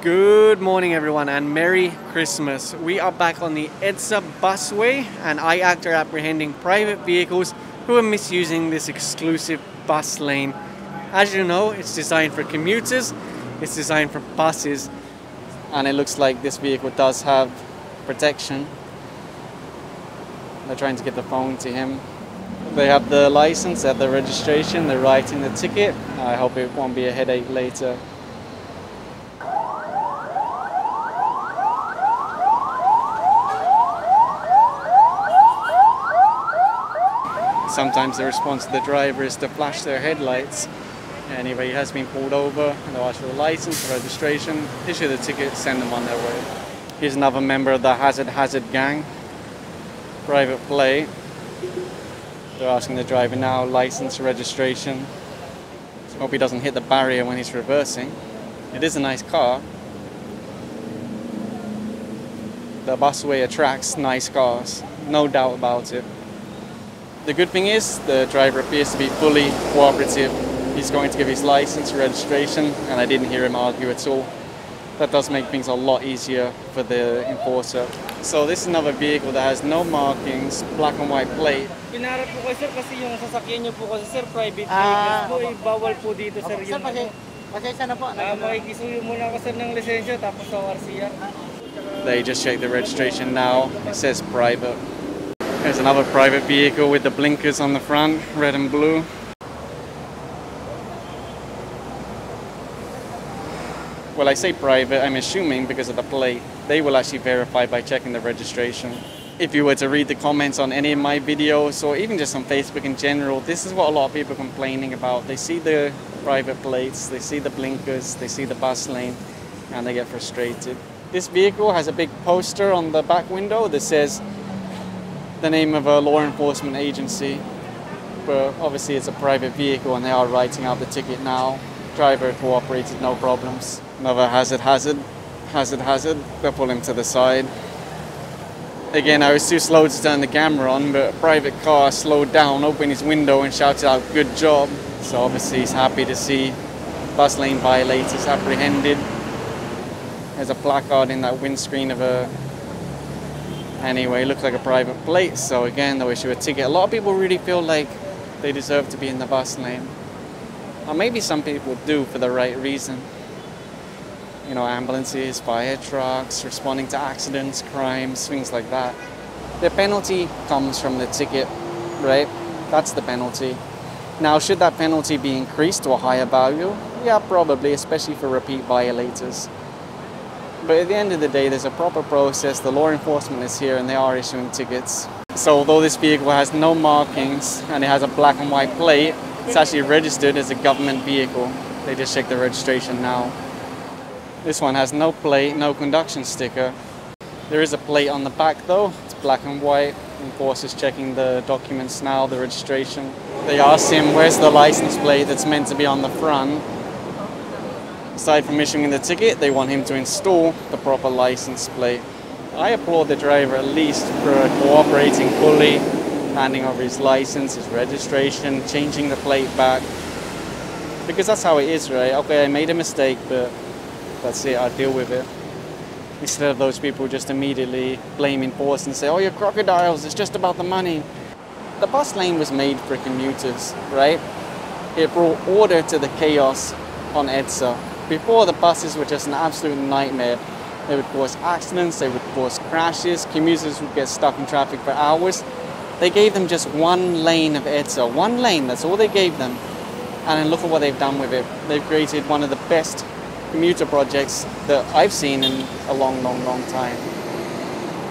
Good morning everyone and Merry Christmas. We are back on the EDSA busway and I act are apprehending private vehicles who are misusing this exclusive bus lane. As you know, it's designed for commuters, it's designed for buses, and it looks like this vehicle does have protection. They're trying to get the phone to him. They have the license, they have the registration, they're writing the ticket. I hope it won't be a headache later. Sometimes the response to the driver is to flash their headlights. Anyway, he has been pulled over, and they'll ask for the license, registration, issue the ticket, send them on their way. Here's another member of the Hazard gang. Private plate. They're asking the driver now, license, registration. Hope he doesn't hit the barrier when he's reversing. It is a nice car. The busway attracts nice cars, no doubt about it. The good thing is, the driver appears to be fully cooperative. He's going to give his license, registration, and I didn't hear him argue at all. That does make things a lot easier for the enforcer. So this is another vehicle that has no markings, black and white plate. Pinarap po kayo sir kasi yung sasakyan niyo po kasi sir private vehicles po, bawal po dito sir yung Pasensya na po. makikisuyo muna ako sir ng lisensya tapos sa RCR. They just checked the registration now. It says private. There's another private vehicle with the blinkers on the front, red and blue. Well, I say private, I'm assuming because of the plate. They will actually verify by checking the registration. If you were to read the comments on any of my videos, or even just on Facebook in general, this is what a lot of people are complaining about. They see the private plates, they see the blinkers, they see the bus lane, and they get frustrated. This vehicle has a big poster on the back window that says the name of a law enforcement agency, but obviously it's a private vehicle and they are writing out the ticket now. Driver cooperated, no problems. Another hazard. They'll pull him to the side. Again, I was too slow to turn the camera on, but a private car slowed down, opened his window and shouted out, "Good job." So obviously he's happy to see bus lane violators apprehended. There's a placard in that windscreen of a... Anyway, it looks like a private plate, so again, they'll issue a ticket. A lot of people really feel like they deserve to be in the bus lane. Or maybe some people do for the right reason. You know, ambulances, fire trucks, responding to accidents, crimes, things like that. The penalty comes from the ticket, right? That's the penalty. Now, should that penalty be increased to a higher value? Yeah, probably, especially for repeat violators. But at the end of the day, there's a proper process. The law enforcement is here and they are issuing tickets. So although this vehicle has no markings and it has a black and white plate, it's actually registered as a government vehicle. They just check the registration now. This one has no plate, no conduction sticker. There is a plate on the back though. It's black and white. Enforcers checking the documents now, the registration. They asked him, where's the license plate that's meant to be on the front? Aside from issuing the ticket, they want him to install the proper license plate. I applaud the driver at least for cooperating fully, handing over his license, his registration, changing the plate back. Because that's how it is, right? Okay, I made a mistake, but that's it, I'll deal with it. Instead of those people just immediately blaming force and say, oh, you're crocodiles, it's just about the money. The bus lane was made for commuters, right? It brought order to the chaos on EDSA. Before, the buses were just an absolute nightmare. They would cause accidents, they would cause crashes, commuters would get stuck in traffic for hours. They gave them just one lane of EDSA, one lane, that's all they gave them. And then look at what they've done with it. They've created one of the best commuter projects that I've seen in a long time.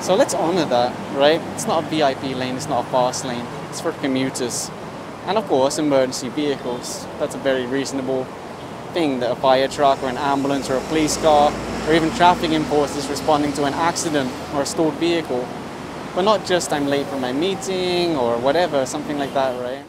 So let's honor that, right? It's not a VIP lane, it's not a fast lane, it's for commuters. And of course, emergency vehicles. That's a very reasonable thing that a fire truck or an ambulance or a police car or even traffic enforcers responding to an accident or a stored vehicle. But not just I'm late for my meeting or whatever, something like that, right?